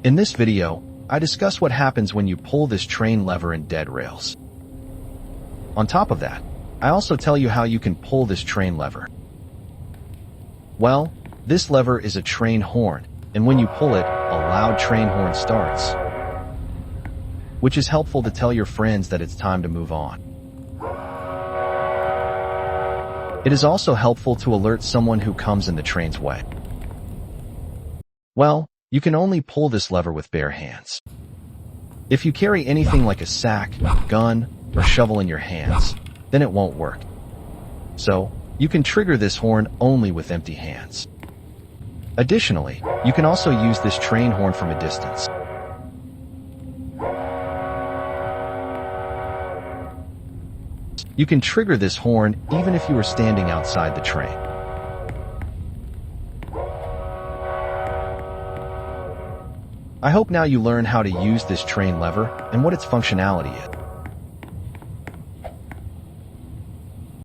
In this video, I discuss what happens when you pull this train lever in Dead Rails. On top of that, I also tell you how you can pull this train lever. Well, this lever is a train horn, and when you pull it, a loud train horn starts, which is helpful to tell your friends that it's time to move on. It is also helpful to alert someone who comes in the train's way. Well, you can only pull this lever with bare hands. If you carry anything like a sack, gun, or shovel in your hands, then it won't work. So, you can trigger this horn only with empty hands. Additionally, you can also use this train horn from a distance. You can trigger this horn even if you are standing outside the train. I hope now you learn how to use this train lever and what its functionality is.